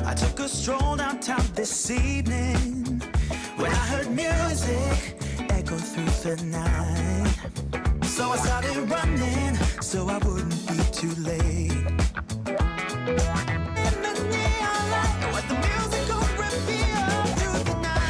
I took a stroll downtown this evening when I heard music echo through the night. So I started running so I wouldn't be too late. In the neon light, what the music gon' reveal through the night.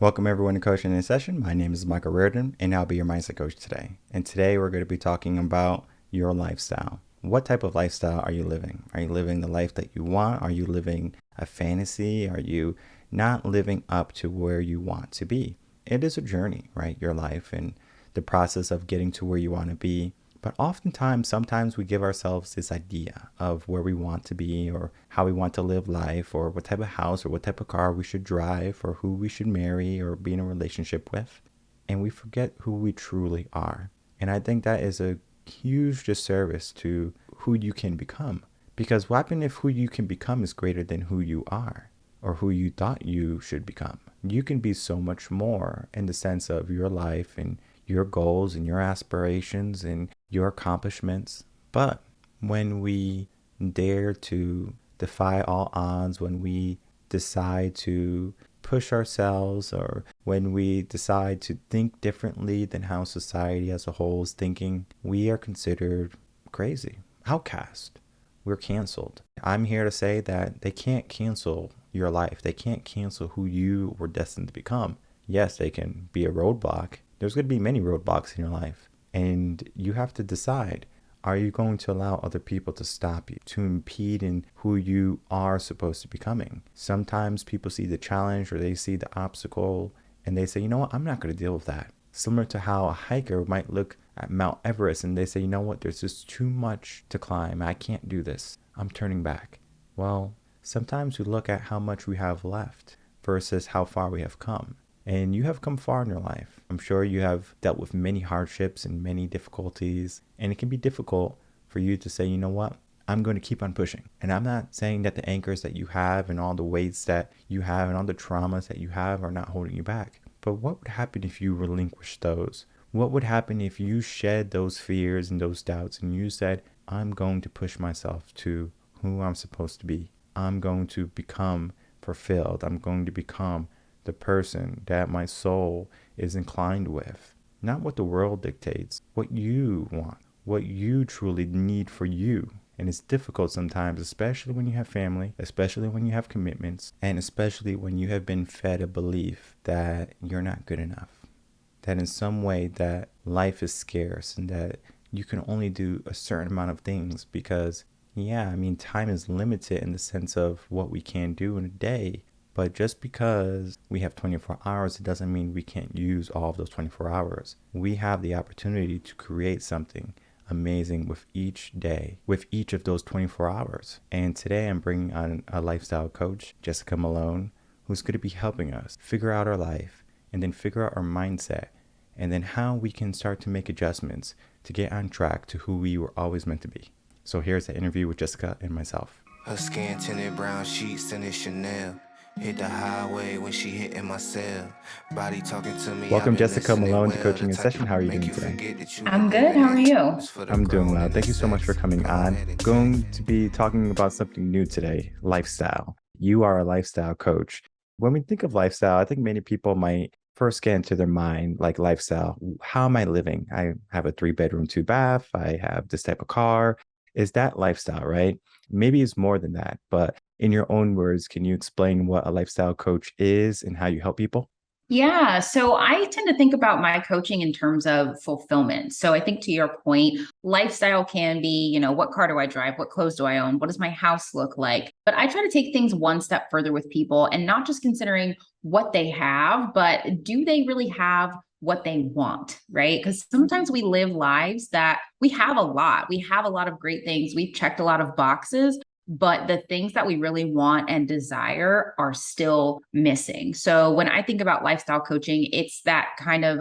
Welcome everyone to Coaching in Session. My name is Michael Rearden and I'll be your mindset coach today. And today we're going to be talking about your lifestyle. What type of lifestyle are you living? Are you living the life that you want? Are you living a fantasy? Are you not living up to where you want to be? It is a journey, right? Your life and the process of getting to where you want to be. But sometimes we give ourselves this idea of where we want to be or how we want to live life or what type of house or what type of car we should drive or who we should marry or be in a relationship with. And we forget who we truly are. And I think that is a huge disservice to who you can become. Because what happens if who you can become is greater than who you are or who you thought you should become? You can be so much more in the sense of your life and your goals and your aspirations and your accomplishments. But when we dare to defy all odds, when we decide to push ourselves, or when we decide to think differently than how society as a whole is thinking, we are considered crazy, outcast. We're canceled. I'm here to say that they can't cancel your life. They can't cancel who you were destined to become. Yes, they can be a roadblock. There's going to be many roadblocks in your life. And you have to decide, are you going to allow other people to stop you, to impede in who you are supposed to be becoming? Sometimes people see the challenge or they see the obstacle and they say, you know what, I'm not going to deal with that. Similar to how a hiker might look at Mount Everest and they say, you know what, there's just too much to climb. I can't do this. I'm turning back. Well, sometimes we look at how much we have left versus how far we have come. And you have come far in your life. I'm sure you have dealt with many hardships and many difficulties. And it can be difficult for you to say, you know what, I'm going to keep on pushing. And I'm not saying that the anchors that you have and all the weights that you have and all the traumas that you have are not holding you back. But what would happen if you relinquished those? What would happen if you shed those fears and those doubts and you said, I'm going to push myself to who I'm supposed to be. I'm going to become fulfilled. I'm going to become the person that my soul is inclined with. Not what the world dictates, what you want, what you truly need for you. And it's difficult sometimes, especially when you have family, especially when you have commitments, and especially when you have been fed a belief that you're not good enough. That in some way that life is scarce and that you can only do a certain amount of things because, time is limited in the sense of what we can do in a day. But just because we have 24 hours, it doesn't mean we can't use all of those 24 hours. We have the opportunity to create something amazing with each day, with each of those 24 hours. And today I'm bringing on a lifestyle coach, Jessica Malone, who's going to be helping us figure out our life and then figure out our mindset and then how we can start to make adjustments to get on track to who we were always meant to be. So here's the interview with Jessica and myself. Her skin tinted brown sheets and it's Chanel. Hit the highway when she hitting my cell. Body talking to me. Welcome, Jessica Malone, to Coaching in Session. How are you doing today? I'm good. How are you? I'm doing well. Thank you so much for coming on. Going to be talking about something new today, lifestyle. You are a lifestyle coach. When we think of lifestyle, I think many people might first get into their mind like lifestyle. How am I living? I have a 3-bedroom, 2-bath. I have this type of car. Is that lifestyle, right? Maybe it's more than that, but in your own words, can you explain what a lifestyle coach is and how you help people? Yeah. So I tend to think about my coaching in terms of fulfillment. So I think to your point, lifestyle can be, what car do I drive? What clothes do I own? What does my house look like? But I try to take things one step further with people and not just considering what they have, but do they really have what they want, right? Because sometimes we live lives that we have a lot. We have a lot of great things. We've checked a lot of boxes, but the things that we really want and desire are still missing. So when I think about lifestyle coaching, it's that kind of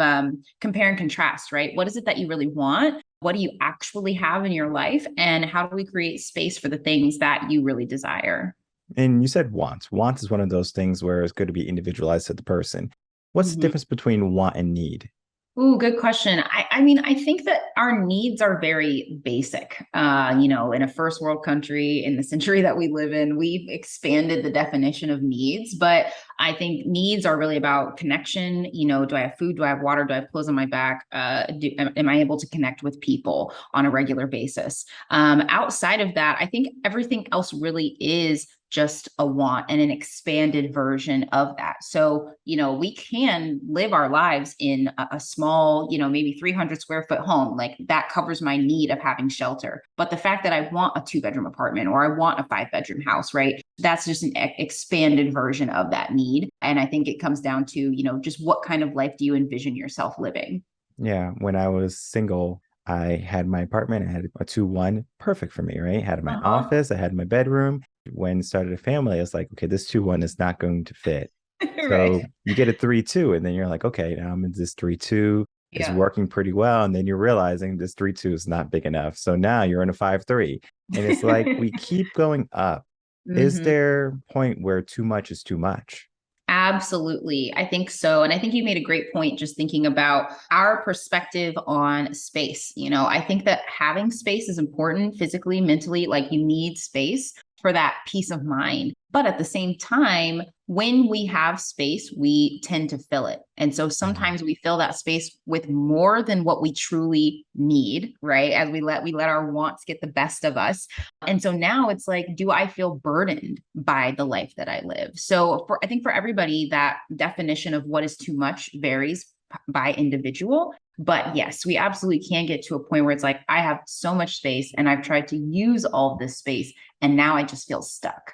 compare and contrast, right? What is it that you really want? What do you actually have in your life? And how do we create space for the things that you really desire? And you said want. Want is one of those things where it's going to be individualized to the person. What's the difference between want and need? Ooh, good question. I mean, I think that our needs are very basic. In a first world country, in the century that we live in, we've expanded the definition of needs. But I think needs are really about connection. Do I have food? Do I have water? Do I have clothes on my back? Am I able to connect with people on a regular basis? Outside of that, I think everything else really is just a want and an expanded version of that. So, we can live our lives in a small, maybe 300 square foot home. Like that covers my need of having shelter. But the fact that I want a 2 bedroom apartment or I want a 5 bedroom house, right? That's just an expanded version of that need. And I think it comes down to, just what kind of life do you envision yourself living? Yeah, when I was single, I had my apartment. I had a 2-1, perfect for me, right? Had my Uh-huh. office, I had my bedroom. When started a family, I was like, okay, this 2-1 is not going to fit. Right. So you get a 3-2, and then you're like, okay, now I'm in this 3-2. It's Yeah. working pretty well. And then you're realizing this 3-2 is not big enough. So now you're in a 5-3. And it's like we keep going up. Is Mhm. there a point where too much is too much? Absolutely. I think so. And I think you made a great point just thinking about our perspective on space. I think that having space is important physically, mentally, like you need space for that peace of mind. But at the same time, when we have space, we tend to fill it. And so Mhm. sometimes we fill that space with more than what we truly need, right? As we let our wants get the best of us. And so now it's like, do I feel burdened by the life that I live? So I think for everybody, that definition of what is too much varies by individual. But yes, we absolutely can get to a point where it's like, I have so much space and I've tried to use all of this space and now I just feel stuck.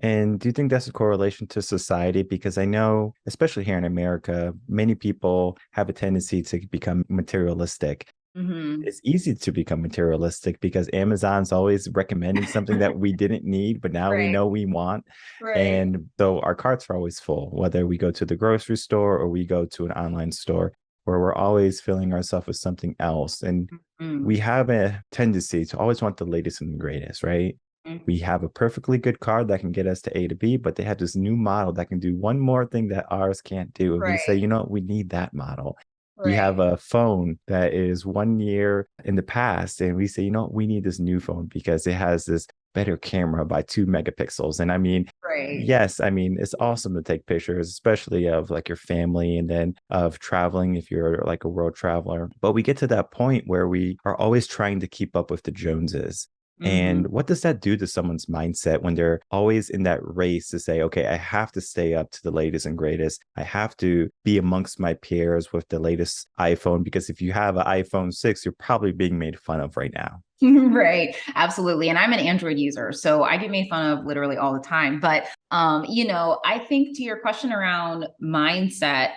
And do you think that's a correlation to society? Because I know, especially here in America, many people have a tendency to become materialistic. Hmm. It's easy to become materialistic because Amazon's always recommending something that we didn't need, but now we Right. know we want. Right. And so our carts are always full, whether we go to the grocery store or we go to an online store, where we're always filling ourselves with something else. And we Mm-hmm. have a tendency to always want the latest and the greatest, right? We have a perfectly good car that can get us to A to B, but they have this new model that can do one more thing that ours can't do. And we say, Right. you know what, we need that model. We have Right. a phone that is 1 year in the past, and we say, you know what, we need this new phone because it has this better camera by 2 megapixels. And I mean, Right. yes, I mean, it's awesome to take pictures, especially of like your family and then of traveling if you're like a world traveler. But we get to that point where we are always trying to keep up with the Joneses. And Hmm. what does that do to someone's mindset when they're always in that race to say, okay, I have to stay up to the latest and greatest. I have to be amongst my peers with the latest iPhone, because if you have an iPhone 6, you're probably being made fun of right now. Right. Absolutely. And I'm an Android user, so I get made fun of literally all the time. But I think to your question around mindset,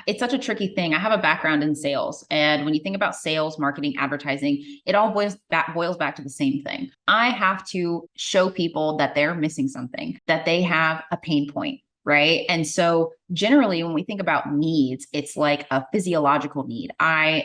it's such a tricky thing. I have a background in sales, and when you think about sales, marketing, advertising, it all boils back to the same thing. I have to show people that they're missing something, that they have a pain point, right? And so generally when we think about needs, it's like a physiological need. I'm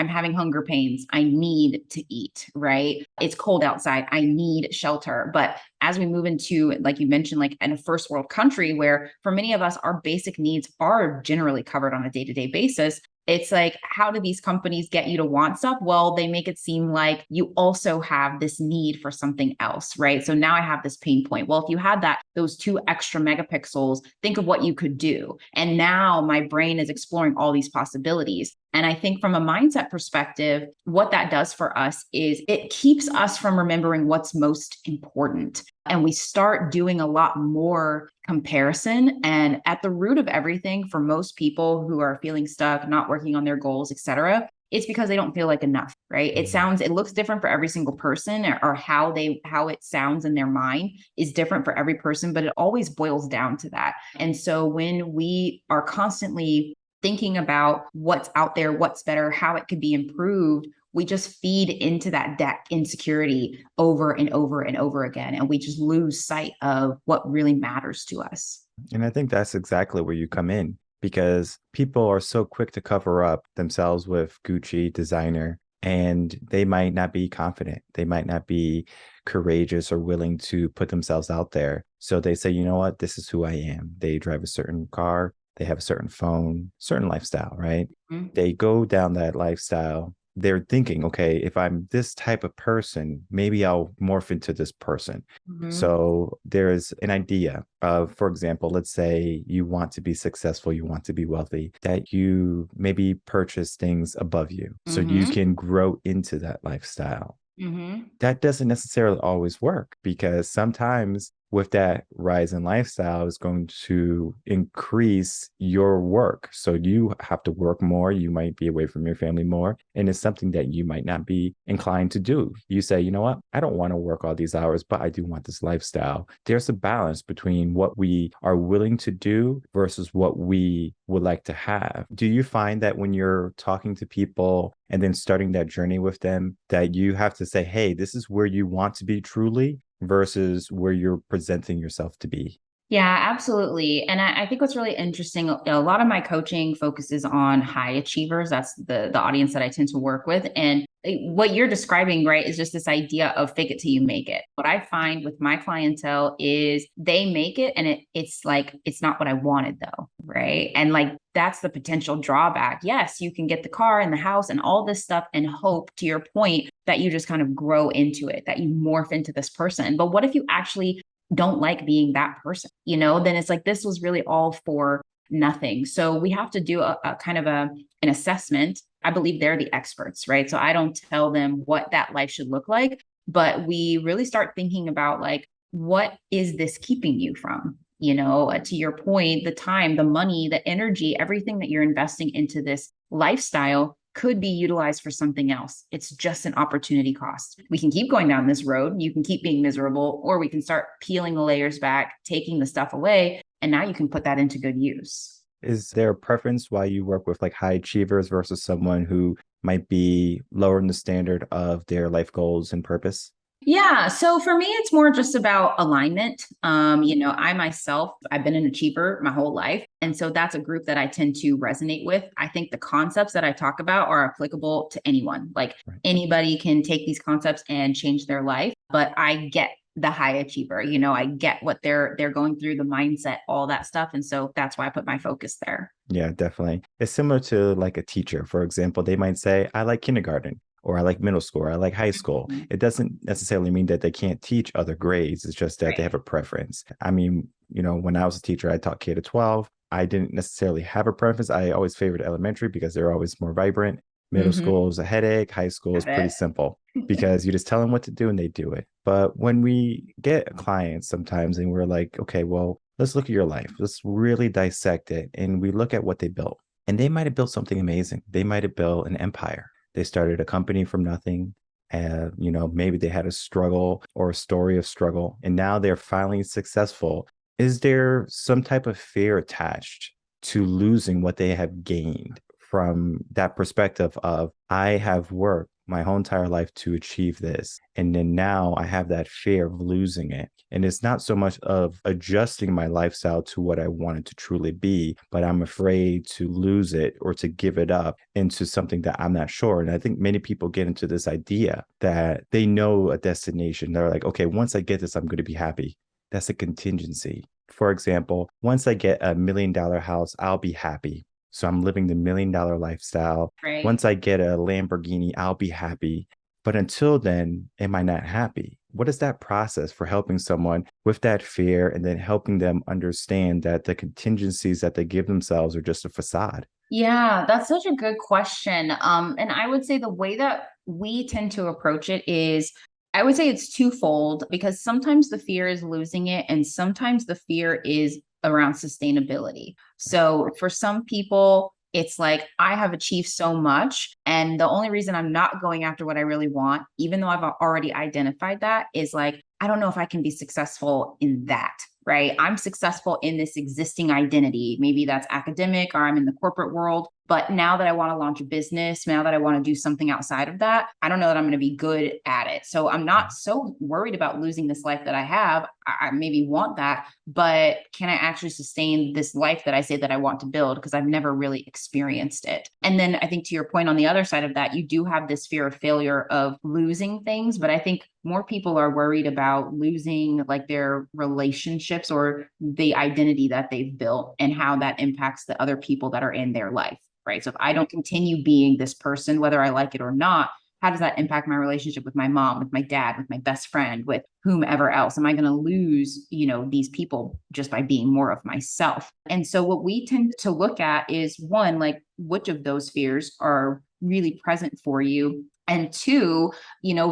having hunger pains, I need to eat, right? It's cold outside, I need shelter. But as we move into, like you mentioned, like in a first world country where for many of us our basic needs are generally covered on a day-to-day basis, it's like, how do these companies get you to want stuff? Well, they make it seem like you also have this need for something else, right? So now I have this pain point. Well, if you had those 2 extra megapixels, think of what you could do. And now my brain is exploring all these possibilities. And I think from a mindset perspective, what that does for us is it keeps us from remembering what's most important. And we start doing a lot more comparison. And at the root of everything, for most people who are feeling stuck, not working on their goals, etc., it's because they don't feel like enough, right? It looks different for every single person, or how it sounds in their mind is different for every person, but it always boils down to that. And so when we are constantly thinking about what's out there, what's better, how it could be improved, we just feed into that deck insecurity over and over and over again. And we just lose sight of what really matters to us. And I think that's exactly where you come in, because people are so quick to cover up themselves with Gucci designer, and they might not be confident. They might not be courageous or willing to put themselves out there. So they say, you know what, this is who I am. They drive a certain car. they have a certain phone, certain lifestyle, right? Mhm. They go down that lifestyle. They're thinking, okay, if I'm this type of person, maybe I'll morph into this person. Mhm. So there's an idea of, for example, let's say you want to be successful, you want to be wealthy, that you maybe purchase things above you so you Mhm. can grow into that lifestyle. Mhm. That doesn't necessarily always work because sometimes with that rise in lifestyle is going to increase your work. So you have to work more. You might be away from your family more. And it's something that you might not be inclined to do. You say, you know what? I don't want to work all these hours, but I do want this lifestyle. There's a balance between what we are willing to do versus what we would like to have. Do you find that when you're talking to people and then starting that journey with them, that you have to say, hey, this is where you want to be truly versus where you're presenting yourself to be? Yeah, absolutely. And I think what's really interesting, a lot of my coaching focuses on high achievers. That's the audience that I tend to work with. And what you're describing, right, is just this idea of fake it till you make it. What I find with my clientele is they make it and it's like, it's not what I wanted though, right? And like, that's the potential drawback. Yes, you can get the car and the house and all this stuff and hope, to your point, that you just kind of grow into it, that you morph into this person. But what if you actually don't like being that person, then it's like this was really all for nothing. So we have to do a kind of an assessment. I believe they're the experts, right? So I don't tell them what that life should look like, but we really start thinking about like, what is this keeping you from? To your point, the time, the money, the energy, everything that you're investing into this lifestyle could be utilized for something else. It's just an opportunity cost. We can keep going down this road. You can keep being miserable, or we can start peeling the layers back, taking the stuff away, and now you can put that into good use. Is there a preference why you work with like high achievers versus someone who might be lower in the standard of their life goals and purpose? Yeah. So for me, it's more just about alignment. I myself, I've been an achiever my whole life. And so that's a group that I tend to resonate with. I think the concepts that I talk about are applicable to anyone. Like Right. anybody can take these concepts and change their life. But I get the high achiever, I get what they're going through, the mindset, all that stuff. And so that's why I put my focus there. Yeah, definitely. It's similar to like a teacher. For example, they might say, I like kindergarten, or I like middle school, or I like high school. Mhm. It doesn't necessarily mean that they can't teach other grades. It's just that they Right. have a preference. I mean, when I was a teacher, I taught K to 12. I didn't necessarily have a preference. I always favored elementary because they're always more vibrant. Middle Mm-hmm. school is a headache. High school I is pretty bet. simple because you just tell them what to do and they do it. But when we get clients sometimes and we're like, okay, well, let's look at your life. Let's really dissect it. And we look at what they built. And they might have built something amazing. They might have built an empire. They started a company from nothing. And, maybe they had a struggle or a story of struggle, and now they're finally successful. Is there some type of fear attached to losing what they have gained from that perspective of, I have worked my whole entire life to achieve this, and then now I have that fear of losing it? And it's not so much of adjusting my lifestyle to what I want it to truly be, but I'm afraid to lose it or to give it up into something that I'm not sure. And I think many people get into this idea that they know a destination. They're like, okay, once I get this, I'm going to be happy. That's a contingency. For example, once I get $1 million house, I'll be happy. So I'm living the $1 million lifestyle. Right. Once I get a Lamborghini, I'll be happy. But until then, am I not happy? What is that process for helping someone with that fear and then helping them understand that the contingencies that they give themselves are just a facade? Yeah, that's such a good question. And I would say the way that we tend to approach it is, I would say it's twofold, because sometimes the fear is losing it, and sometimes the fear is around sustainability. So for some people, it's like, I have achieved so much, and the only reason I'm not going after what I really want, even though I've already identified that, is like, I don't know if I can be successful in that. Right. I'm successful in this existing identity. Maybe that's academic, or I'm in the corporate world, But now that I want to launch a business, now that I want to do something outside of that, I don't know that I'm going to be good at it. So I'm not so worried about losing this life that I have. I maybe want that, but can I actually sustain this life that I say that I want to build? Because I've never really experienced it. And then I think to your point on the other side of that, you do have this fear of failure of losing things. But I think more people are worried about losing like their relationships or the identity that they've built and how that impacts the other people that are in their life. Right. So if I don't continue being this person, whether I like it or not, how does that impact my relationship with my mom, with my dad, with my best friend, with whomever else? Am I going to lose, these people just by being more of myself? And so what we tend to look at is one, like which of those fears are really present for you? And two,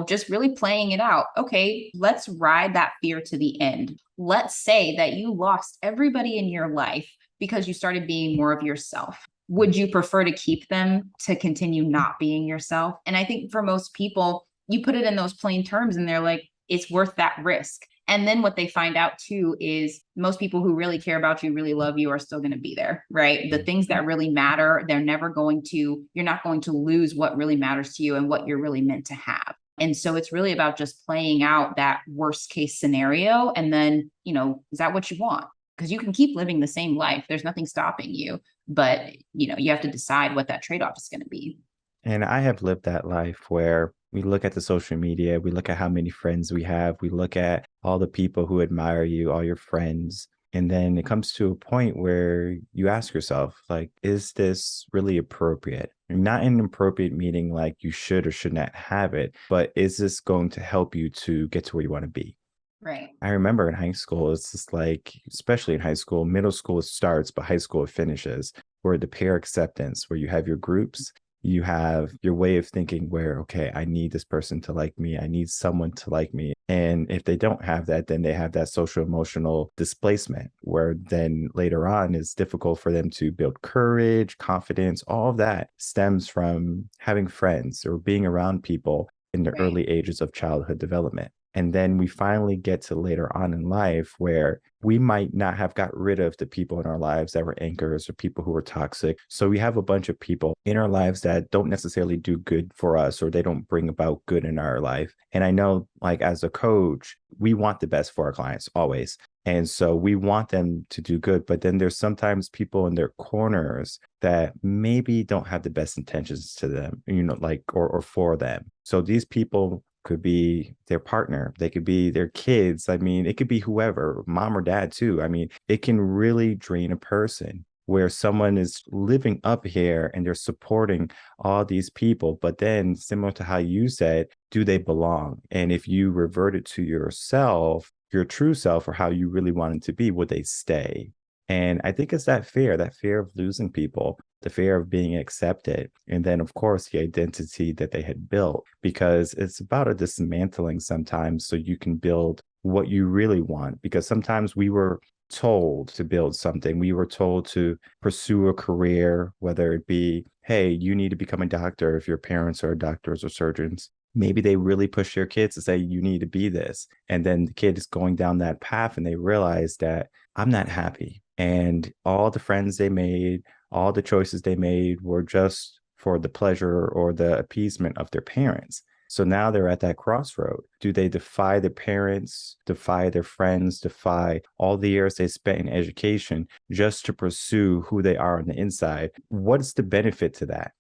just really playing it out. Okay, let's ride that fear to the end. Let's say that you lost everybody in your life because you started being more of yourself. Would you prefer to keep them to continue not being yourself? And I think for most people, you put it in those plain terms and they're like, it's worth that risk. And then what they find out too is most people who really care about you, really love you, are still going to be there, right? The things that really matter, you're not going to lose what really matters to you and what you're really meant to have. And so it's really about just playing out that worst case scenario. And then, is that what you want? Because you can keep living the same life. There's nothing stopping you, but you have to decide what that trade-off is going to be. And I have lived that life where we look at the social media, we look at how many friends we have, we look at all the people who admire you, all your friends. And then it comes to a point where you ask yourself, like, is this really appropriate? Not an appropriate meaning like you should or should not have it, but is this going to help you to get to where you want to be? Right. I remember in high school, it's just like, especially in high school, middle school it starts, but high school it finishes, where the peer acceptance, where you have your groups, you have your way of thinking where, okay, I need this person to like me. I need someone to like me. And if they don't have that, then they have that social emotional displacement where then later on it's difficult for them to build courage, confidence. All of that stems from having friends or being around people in the Right. early ages of childhood development. And then we finally get to later on in life where we might not have got rid of the people in our lives that were anchors or people who were toxic. So we have a bunch of people in our lives that don't necessarily do good for us or they don't bring about good in our life. And I know, like, as a coach, we want the best for our clients always. And so we want them to do good. But then there's sometimes people in their corners that maybe don't have the best intentions to them, or for them. So these people could be their partner. They could be their kids. I mean, it could be whoever, mom or dad too. I mean, it can really drain a person where someone is living up here and they're supporting all these people. But then similar to how you said, do they belong? And if you revert it to yourself, your true self or how you really want it to be, would they stay? And I think it's that fear of losing people, the fear of being accepted. And then, of course, the identity that they had built, because it's about a dismantling sometimes so you can build what you really want. Because sometimes we were told to build something. We were told to pursue a career, whether it be, hey, you need to become a doctor if your parents are doctors or surgeons. Maybe they really push their kids to say, you need to be this. And then the kid is going down that path and they realize that I'm not happy. And all the friends they made, all the choices they made were just for the pleasure or the appeasement of their parents. So now they're at that crossroad. Do they defy their parents, defy their friends, defy all the years they spent in education just to pursue who they are on the inside? What's the benefit to that?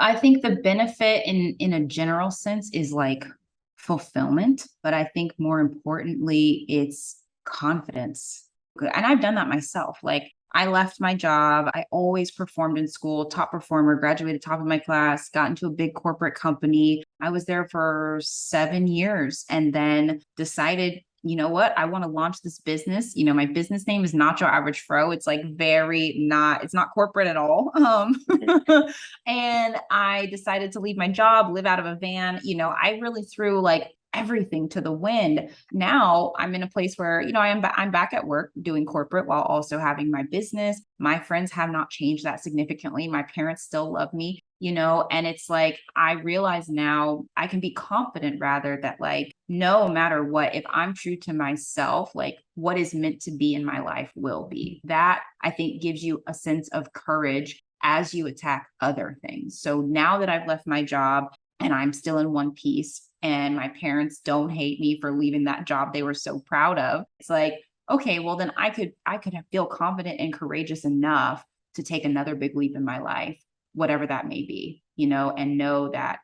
I think the benefit in a general sense is like fulfillment, but I think more importantly, it's confidence. And I've done that myself. Like I left my job. I always performed in school, top performer, graduated top of my class, got into a big corporate company. I was there for 7 years and then decided, you know what, I want to launch this business. My business name is Not Your Average Fro. It's like it's not corporate at all. And I decided to leave my job, live out of a van. I really threw like everything to the wind. Now I'm in a place where, I'm back at work doing corporate while also having my business. My friends have not changed that significantly. My parents still love me, and it's like, I realize now I can be confident rather that like, no matter what, if I'm true to myself, like what is meant to be in my life will be. That I think gives you a sense of courage as you attack other things. So now that I've left my job and I'm still in one piece and my parents don't hate me for leaving that job they were so proud of, it's like, okay, well then I could feel confident and courageous enough to take another big leap in my life, whatever that may be, and know that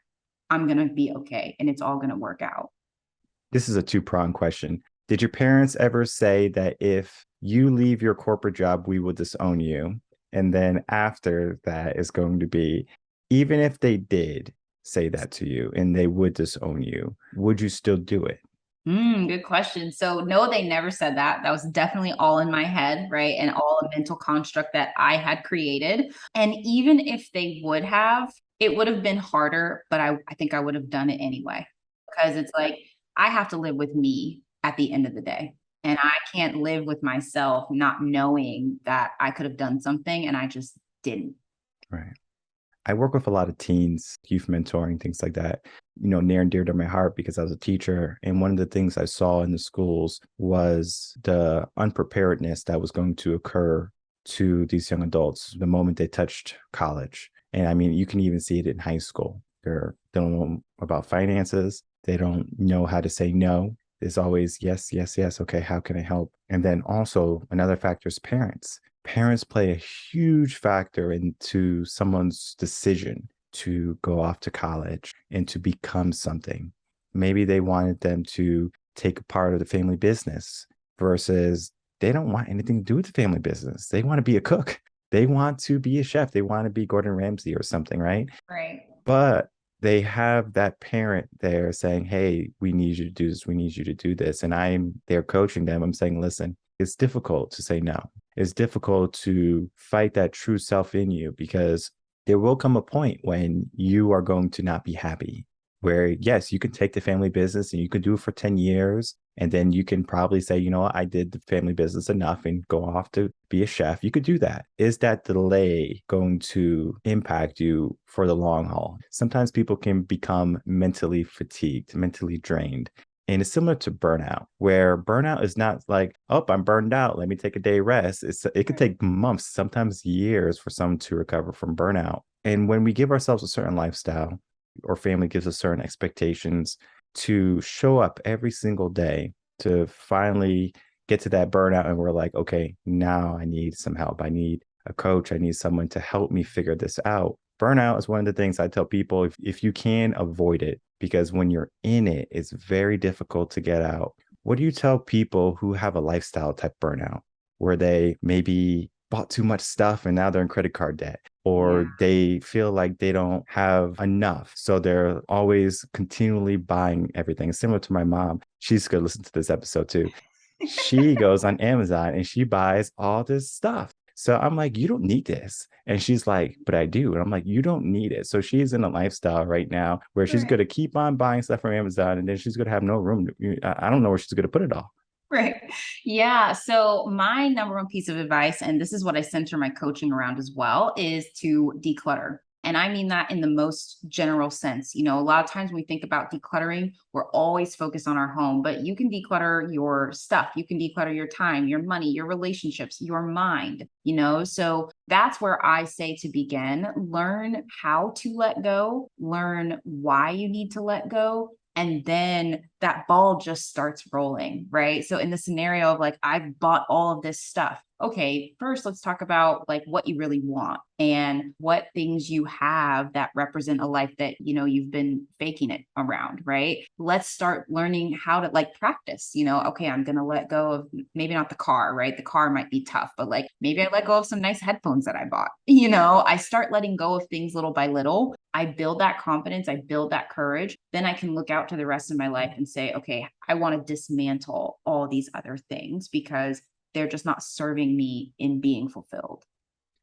I'm going to be okay and it's all going to work out. This is a two-pronged question. Did your parents ever say that if you leave your corporate job, we will disown you? And then after that is going to be, even if they did say that to you and they would disown you, would you still do it? Good question. So no, they never said that. That was definitely all in my head, right? And all a mental construct that I had created. And even if they would have, it would have been harder, but I think I would have done it anyway. Because it's like, I have to live with me at the end of the day. And I can't live with myself not knowing that I could have done something and I just didn't. Right. I work with a lot of teens, youth mentoring, things like that, near and dear to my heart because I was a teacher. And one of the things I saw in the schools was the unpreparedness that was going to occur to these young adults the moment they touched college. And I mean, you can even see it in high school. They don't know about finances. They don't know how to say no. There's always yes, yes, yes. Okay, how can I help? And then also another factor is parents. Parents play a huge factor into someone's decision to go off to college and to become something. Maybe they wanted them to take a part of the family business versus they don't want anything to do with the family business. They want to be a cook. They want to be a chef. They want to be Gordon Ramsay or something, right? Right. But they have that parent there saying, hey, we need you to do this. We need you to do this. And I'm there coaching them. I'm saying, listen, it's difficult to say no. It's difficult to fight that true self in you because there will come a point when you are going to not be happy where, yes, you can take the family business and you can do it for 10 years. And then you can probably say, you know what, I did the family business enough and go off to be a chef. You could do that. Is that delay going to impact you for the long haul? Sometimes people can become mentally fatigued, mentally drained. And it's similar to burnout, where burnout is not like, oh, I'm burned out, let me take a day rest. It could take months, sometimes years for someone to recover from burnout. And when we give ourselves a certain lifestyle or family gives us certain expectations to show up every single day to finally get to that burnout and we're like, okay, now I need some help. I need a coach. I need someone to help me figure this out. Burnout is one of the things I tell people if you can avoid it, because when you're in it, it's very difficult to get out. What do you tell people who have a lifestyle type burnout where they maybe bought too much stuff and now they're in credit card debt, or they feel like they don't have enough, so they're always continually buying everything? Similar to my mom. She's going to listen to this episode too. She goes on Amazon and she buys all this stuff. So I'm like, you don't need this. And she's like, but I do. And I'm like, you don't need it. So she's in a lifestyle right now where she's going to keep on buying stuff from Amazon and then she's going to have no room. I don't know where she's going to put it all. Right. Yeah. So my number one piece of advice, and this is what I center my coaching around as well, is to declutter. And I mean that in the most general sense. A lot of times when we think about decluttering, we're always focused on our home, but you can declutter your stuff. You can declutter your time, your money, your relationships, your mind, So that's where I say to begin. Learn how to let go, learn why you need to let go. And then that ball just starts rolling, right? So in the scenario of like, I've bought all of this stuff. Okay, first let's talk about like what you really want and what things you have that represent a life that, you've been faking it around, right? Let's start learning how to like practice, okay, I'm going to let go of maybe not the car, right? The car might be tough, but like maybe I let go of some nice headphones that I bought, I start letting go of things little by little. I build that confidence, I build that courage. Then I can look out to the rest of my life and say, okay, I want to dismantle all these other things because they're just not serving me in being fulfilled.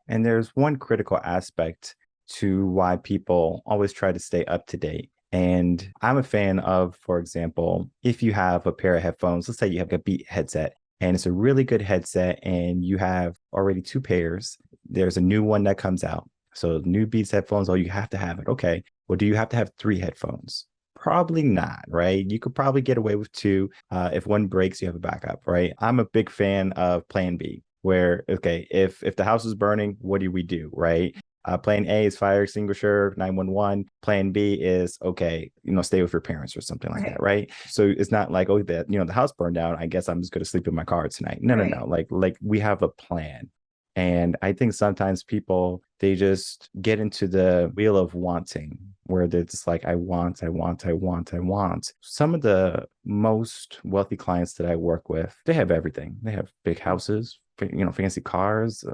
And there's one critical aspect to why people always try to stay up to date. And I'm a fan of, for example, if you have a pair of headphones, let's say you have a Beat headset and it's a really good headset and you have already two pairs, there's a new one that comes out. So new Beats headphones, oh, you have to have it. Okay. Well, do you have to have 3 headphones? Probably not, right? You could probably get away with 2. If one breaks, you have a backup, right? I'm a big fan of plan B, where, okay, if the house is burning, what do we do, right? Plan A is fire extinguisher, 911. Plan B is, okay, stay with your parents or something like that, right? So it's not like, oh, that, the house burned down, I guess I'm just going to sleep in my car tonight. No, Right. no, no. Like we have a plan. And I think sometimes people, they just get into the wheel of wanting, where they're just like, I want, I want, I want, I want. Some of the most wealthy clients that I work with, they have everything. They have big houses, fancy cars,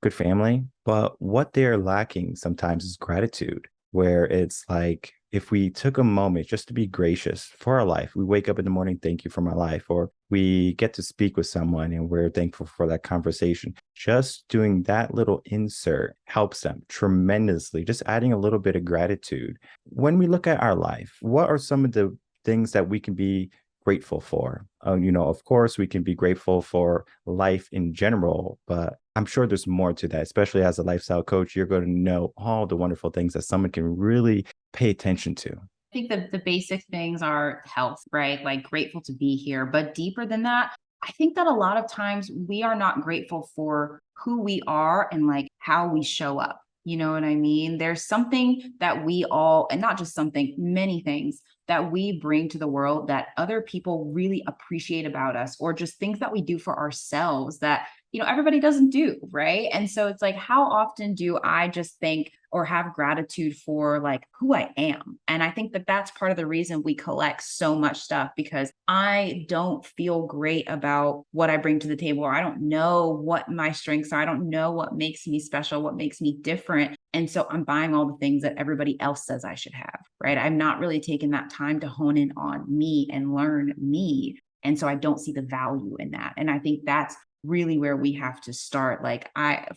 good family. But what they're lacking sometimes is gratitude, where it's like, if we took a moment just to be gracious for our life, we wake up in the morning, thank you for my life, or we get to speak with someone and we're thankful for that conversation. Just doing that little insert helps them tremendously, just adding a little bit of gratitude. When we look at our life, what are some of the things that we can be grateful for? Of course, we can be grateful for life in general, but I'm sure there's more to that, especially as a lifestyle coach. You're going to know all the wonderful things that someone can really pay attention to. I think the basic things are health, right? Like grateful to be here. But deeper than that, I think that a lot of times we are not grateful for who we are and like how we show up. You know what I mean? There's something that we all, and not just something, many things that we bring to the world that other people really appreciate about us, or just things that we do for ourselves that, everybody doesn't do, right? And so it's like, how often do I just think or have gratitude for like who I am? And I think that that's part of the reason we collect so much stuff, because I don't feel great about what I bring to the table, or I don't know what my strengths are. I don't know what makes me special, what makes me different. And so I'm buying all the things that everybody else says I should have, right? I'm not really taking that time to hone in on me and learn me. And so I don't see the value in that. And I think that's really where we have to start. Like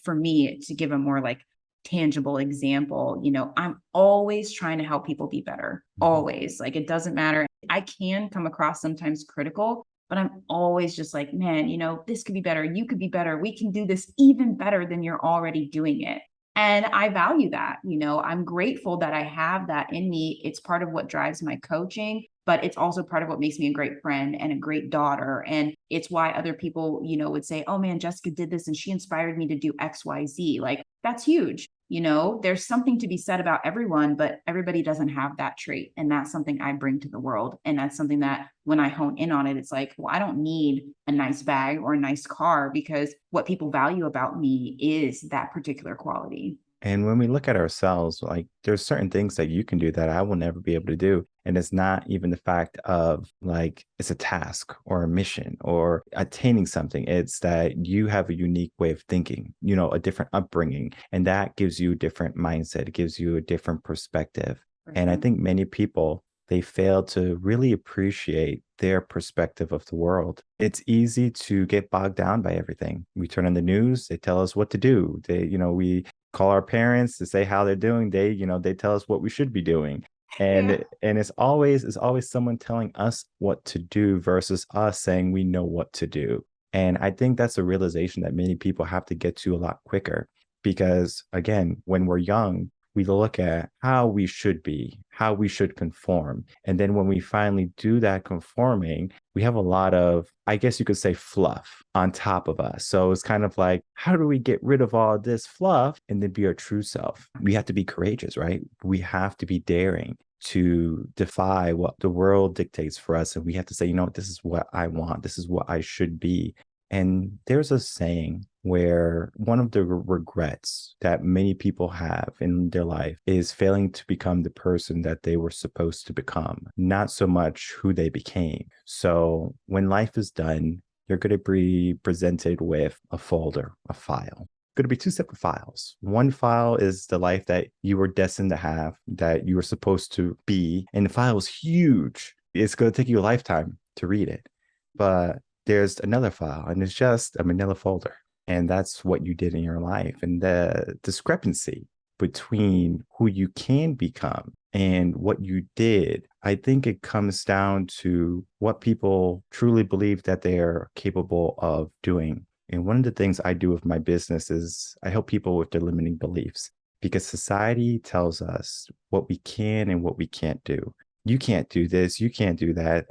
for me, to give a more like tangible example, I'm always trying to help people be better. Always. Like, it doesn't matter. I can come across sometimes critical, but I'm always just like, man, this could be better. You could be better. We can do this even better than you're already doing it. And I value that. I'm grateful that I have that in me. It's part of what drives my coaching, but it's also part of what makes me a great friend and a great daughter. And it's why other people, would say, oh man, Jessica did this and she inspired me to do XYZ. Like, that's huge. There's something to be said about everyone, but everybody doesn't have that trait. And that's something I bring to the world. And that's something that when I hone in on it, it's like, well, I don't need a nice bag or a nice car, because what people value about me is that particular quality. And when we look at ourselves, like, there's certain things that you can do that I will never be able to do. And it's not even the fact of like, it's a task or a mission or attaining something. It's that you have a unique way of thinking, a different upbringing. And that gives you a different mindset. It gives you a different perspective. And I think many people, they fail to really appreciate their perspective of the world. It's easy to get bogged down by everything. We turn on the news, they tell us what to do. We call our parents to say how they're doing. They tell us what we should be doing. And it's always someone telling us what to do versus us saying we know what to do. And I think that's a realization that many people have to get to a lot quicker, because again, when we're young, we look at how we should be, how we should conform. And then when we finally do that conforming, we have a lot of, I guess you could say, fluff on top of us. So it's kind of like, how do we get rid of all this fluff and then be our true self? We have to be courageous, right? We have to be daring to defy what the world dictates for us. And we have to say, this is what I want. This is what I should be. And there's a saying where one of the regrets that many people have in their life is failing to become the person that they were supposed to become, not so much who they became. So when life is done, you're going to be presented with a folder, a file. Going to be two separate files. One file is the life that you were destined to have, that you were supposed to be, and the file is huge. It's going to take you a lifetime to read it. But there's another file, and it's just a manila folder. And that's what you did in your life. And the discrepancy between who you can become and what you did, I think it comes down to what people truly believe that they are capable of doing. And one of the things I do with my business is I help people with their limiting beliefs, because society tells us what we can and what we can't do. You can't do this. You can't do that.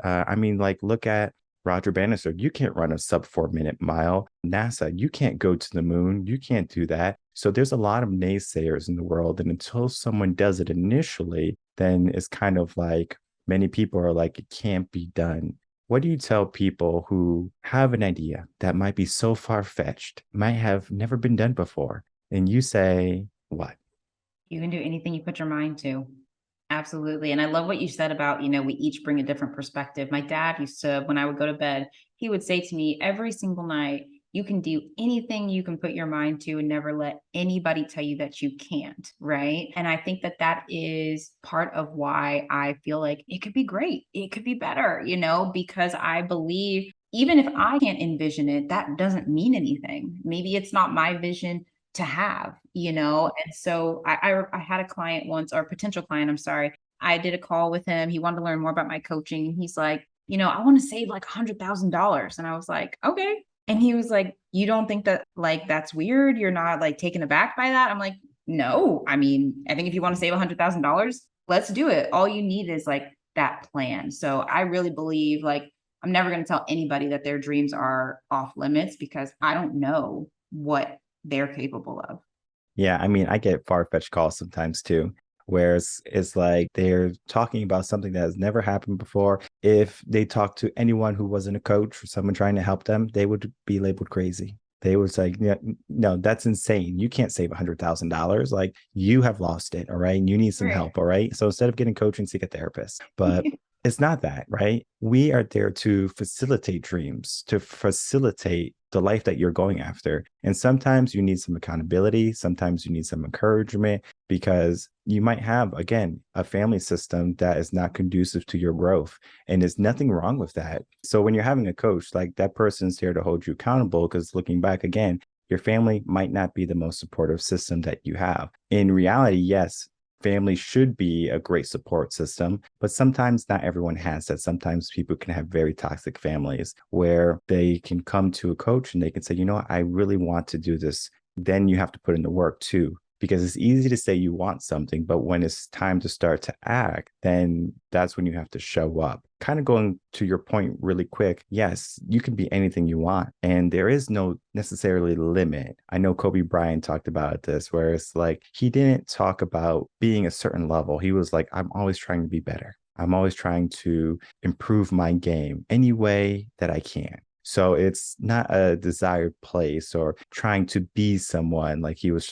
Look at Roger Bannister. You can't run a sub 4 minute mile. NASA, you can't go to the moon. You can't do that. So there's a lot of naysayers in the world. And until someone does it initially, then it's kind of like many people are like, it can't be done. What do you tell people who have an idea that might be so far-fetched, might have never been done before? And you say, what? You can do anything you put your mind to. Absolutely. And I love what you said about, we each bring a different perspective. My dad used to, when I would go to bed, he would say to me every single night, you can do anything you can put your mind to and never let anybody tell you that you can't. Right. And I think that that is part of why I feel like it could be great. It could be better, because I believe even if I can't envision it, that doesn't mean anything. Maybe it's not my vision to have, and so I had a client once, or a potential client, I'm sorry. I did a call with him. He wanted to learn more about my coaching. And he's like, I want to save like $100,000. And I was like, okay. And he was like, you don't think that like that's weird? You're not like taken aback by that? I'm like, no. I mean, I think if you want to save $100,000, let's do it. All you need is like that plan. So I really believe like I'm never going to tell anybody that their dreams are off limits, because I don't know what they're capable of. Yeah, I mean, I get far-fetched calls sometimes too, where it's like they're talking about something that has never happened before. If they talk to anyone who wasn't a coach or someone trying to help them, they would be labeled crazy. They was like, yeah, no, that's insane. You can't save $100,000. Like, you have lost it. All right. And you need some Right. help. All right. So instead of getting coaching, seek a therapist. But it's not that, right? We are there to facilitate dreams, to facilitate the life that you're going after. And sometimes you need some accountability. Sometimes you need some encouragement, because you might have, again, a family system that is not conducive to your growth. And there's nothing wrong with that. So when you're having a coach, like, that person's there to hold you accountable, because looking back again, your family might not be the most supportive system that you have. In reality, yes, family should be a great support system, but sometimes not everyone has that. Sometimes people can have very toxic families where they can come to a coach and they can say, I really want to do this. Then you have to put in the work too, because it's easy to say you want something, but when it's time to start to act, then that's when you have to show up. Kind of going to your point really quick, yes, you can be anything you want, and there is no necessarily limit. I know Kobe Bryant talked about this, where it's like he didn't talk about being a certain level. He was like, I'm always trying to be better. I'm always trying to improve my game any way that I can. So it's not a desired place or trying to be someone like he was,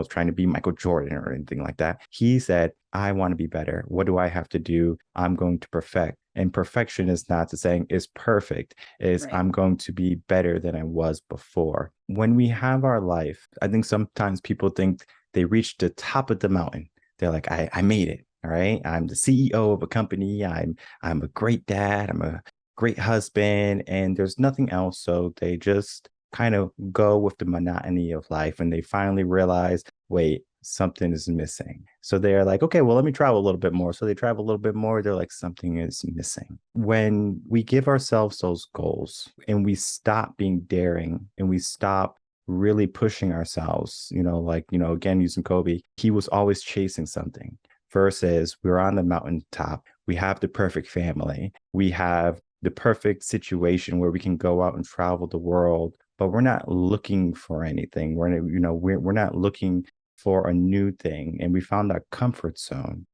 trying to be Michael Jordan or anything like that. He said, I want to be better. What do I have to do? I'm going to perfect. And perfection is not to saying it's perfect, is Right. I'm going to be better than I was before. When we have our life, I think sometimes people think they reached the top of the mountain. They're like, I made it. All right. I'm the CEO of a company. I'm a great dad. I'm a great husband, and there's nothing else. So they just kind of go with the monotony of life, and they finally realize, wait, something is missing. So they're like, okay, well, let me travel a little bit more. So they travel a little bit more. They're like, something is missing. When we give ourselves those goals and we stop being daring and we stop really pushing ourselves, again, using Kobe, he was always chasing something. Versus we're on the mountaintop. We have the perfect family. We have the perfect situation where we can go out and travel the world, but we're not looking for anything. We're not looking for a new thing. And we found our comfort zone.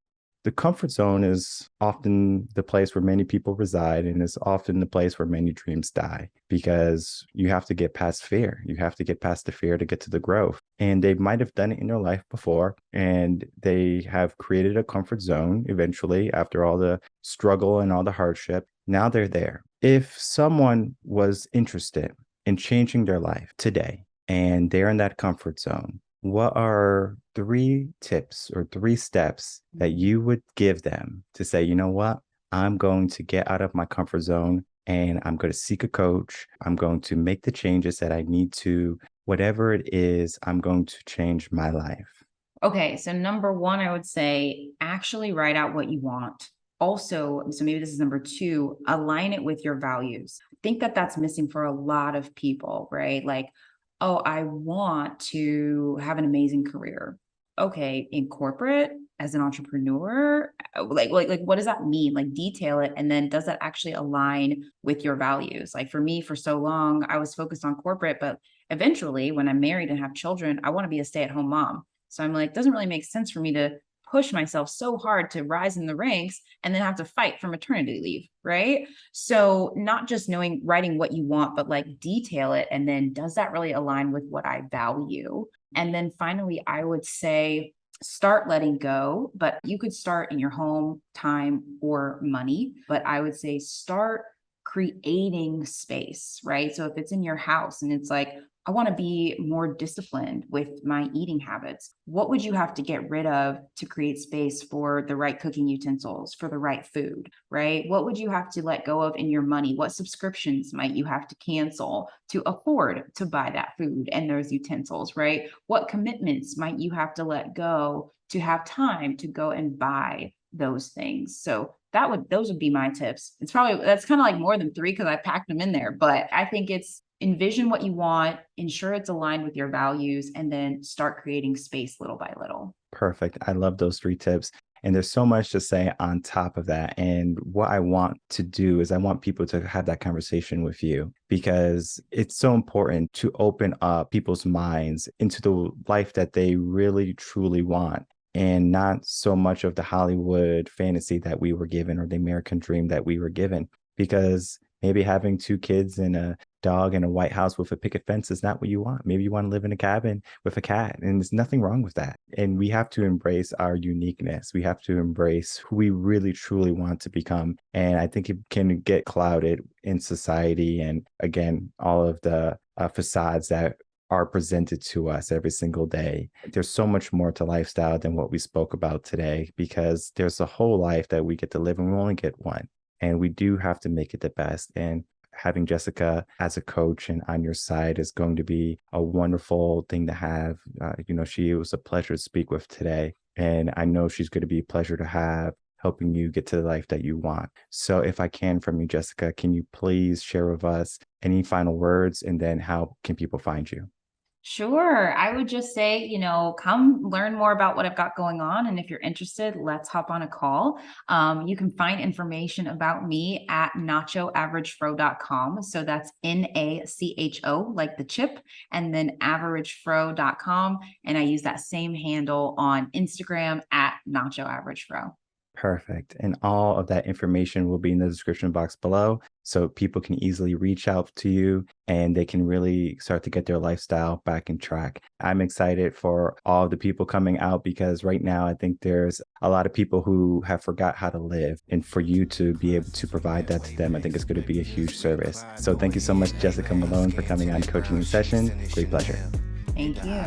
The comfort zone is often the place where many people reside, and is often the place where many dreams die, because you have to get past fear. You have to get past the fear to get to the growth. And they might have done it in their life before, and they have created a comfort zone eventually after all the struggle and all the hardship. Now they're there. If someone was interested in changing their life today and they're in that comfort zone, what are 3 tips or 3 steps that you would give them to say, you know what, I'm going to get out of my comfort zone and I'm going to seek a coach. I'm going to make the changes that I need to, whatever it is, I'm going to change my life. Okay. So number one, I would say actually write out what you want. Also, so maybe this is number 2, align it with your values. I think that that's missing for a lot of people, right? Like, oh, I want to have an amazing career. Okay, in corporate, as an entrepreneur, like what does that mean? Like, detail it, and then does that actually align with your values? Like, for me, for so long, I was focused on corporate, but eventually, when I'm married and have children, I want to be a stay-at-home mom. So I'm like, doesn't really make sense for me to push myself so hard to rise in the ranks and then have to fight for maternity leave, right? So not just knowing writing what you want, but like detail it. And then does that really align with what I value? And then finally, I would say start letting go, but you could start in your home, time, or money. But I would say start creating space, right? So if it's in your house and it's like, I want to be more disciplined with my eating habits. What would you have to get rid of to create space for the right cooking utensils, for the right food, right? What would you have to let go of in your money? What subscriptions might you have to cancel to afford to buy that food and those utensils, right? What commitments might you have to let go to have time to go and buy those things? So those would be my tips. That's kind of like more than three because I packed them in there, but I think it's envision what you want, ensure it's aligned with your values, and then start creating space little by little. Perfect. I love those 3 tips. And there's so much to say on top of that. And what I want to do is I want people to have that conversation with you because it's so important to open up people's minds into the life that they really, truly want. And not so much of the Hollywood fantasy that we were given or the American dream that we were given. Because maybe having 2 kids and a dog in a white house with a picket fence is not what you want. Maybe you want to live in a cabin with a cat, and there's nothing wrong with that. And we have to embrace our uniqueness. We have to embrace who we really truly want to become. And I think it can get clouded in society and, again, all of the facades that are presented to us every single day. There's so much more to lifestyle than what we spoke about today because there's a whole life that we get to live and we only get one. And we do have to make it the best. And having Jessica as a coach and on your side is going to be a wonderful thing to have. She was a pleasure to speak with today. And I know she's going to be a pleasure to have helping you get to the life that you want. So if I can from you, Jessica, can you please share with us any final words and then how can people find you? Sure. I would just say, come learn more about what I've got going on. And if you're interested, let's hop on a call. You can find information about me at nachoaveragefro.com. So that's NACHO, like the chip, and then averagefro.com. And I use that same handle on Instagram at nachoaveragefro. Perfect. And all of that information will be in the description box below. So people can easily reach out to you and they can really start to get their lifestyle back in track. I'm excited for all the people coming out because right now I think there's a lot of people who have forgot how to live. And for you to be able to provide that to them, I think it's going to be a huge service. So thank you so much, Jessica Malone, for coming on Coaching in Session. Great pleasure. Thank you.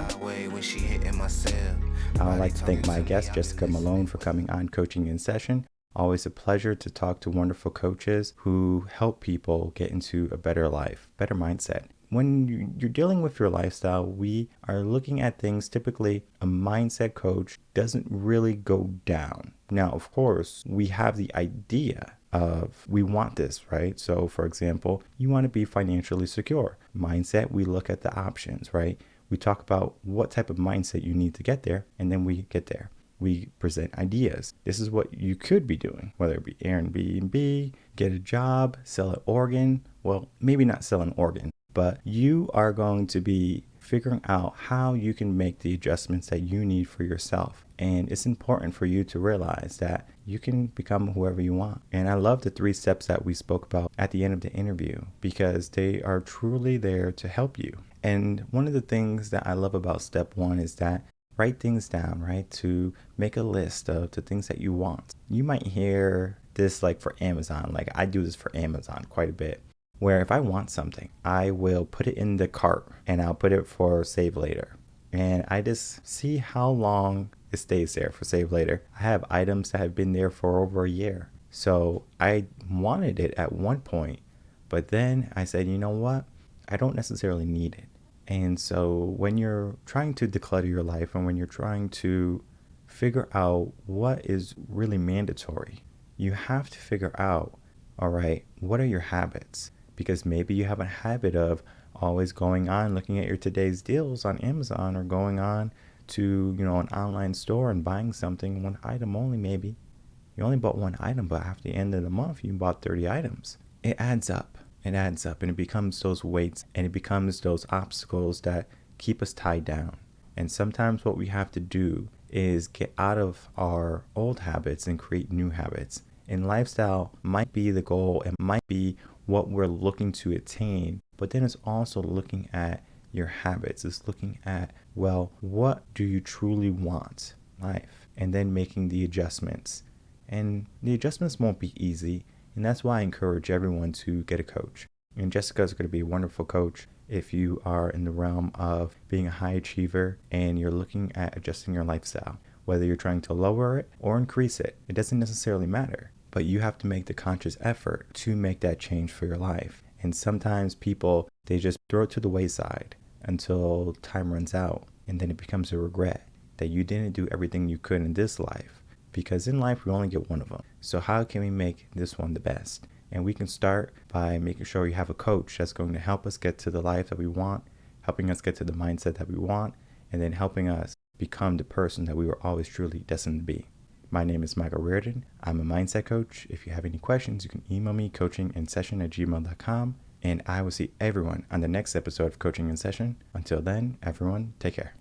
I would like to thank my guest, Jessica Malone, for coming on Coaching in Session. Always a pleasure to talk to wonderful coaches who help people get into a better life, better mindset. When you're dealing with your lifestyle, we are looking at things. Typically, a mindset coach doesn't really go down. Now, of course, we have the idea of we want this, right? So, for example, you want to be financially secure. Mindset, we look at the options, right? We talk about what type of mindset you need to get there, and then we get there. We present ideas. This is what you could be doing, whether it be Airbnb, get a job, sell an organ. Well, maybe not sell an organ, but you are going to be figuring out how you can make the adjustments that you need for yourself. And it's important for you to realize that you can become whoever you want. And I love the 3 steps that we spoke about at the end of the interview because they are truly there to help you. And one of the things that I love about step 1 is that write things down, right? To make a list of the things that you want. You might hear this like for Amazon. Like I do this for Amazon quite a bit, where if I want something, I will put it in the cart and I'll put it for save later. And I just see how long it stays there for save later. I have items that have been there for over a year. So I wanted it at one point, but then I said, you know what? I don't necessarily need it. And so when you're trying to declutter your life and when you're trying to figure out what is really mandatory, you have to figure out, all right, what are your habits? Because maybe you have a habit of always going on looking at your today's deals on Amazon or going on to, an online store and buying something, one item only maybe. You only bought one item, but after the end of the month, you bought 30 items. It adds up. It adds up and it becomes those weights and it becomes those obstacles that keep us tied down. And sometimes what we have to do is get out of our old habits and create new habits. And lifestyle might be the goal, it might be what we're looking to attain, but then it's also looking at your habits. It's looking at, well, what do you truly want in life? And then making the adjustments. And the adjustments won't be easy. And that's why I encourage everyone to get a coach. And Jessica's going to be a wonderful coach if you are in the realm of being a high achiever and you're looking at adjusting your lifestyle. Whether you're trying to lower it or increase it, it doesn't necessarily matter. But you have to make the conscious effort to make that change for your life. And sometimes people, they just throw it to the wayside until time runs out. And then it becomes a regret that you didn't do everything you could in this life. Because in life, we only get one of them. So how can we make this one the best? And we can start by making sure you have a coach that's going to help us get to the life that we want, helping us get to the mindset that we want, and then helping us become the person that we were always truly destined to be. My name is Michael Rearden. I'm a mindset coach. If you have any questions, you can email me coachinginsession@gmail.com. And I will see everyone on the next episode of Coaching in Session. Until then, everyone, take care.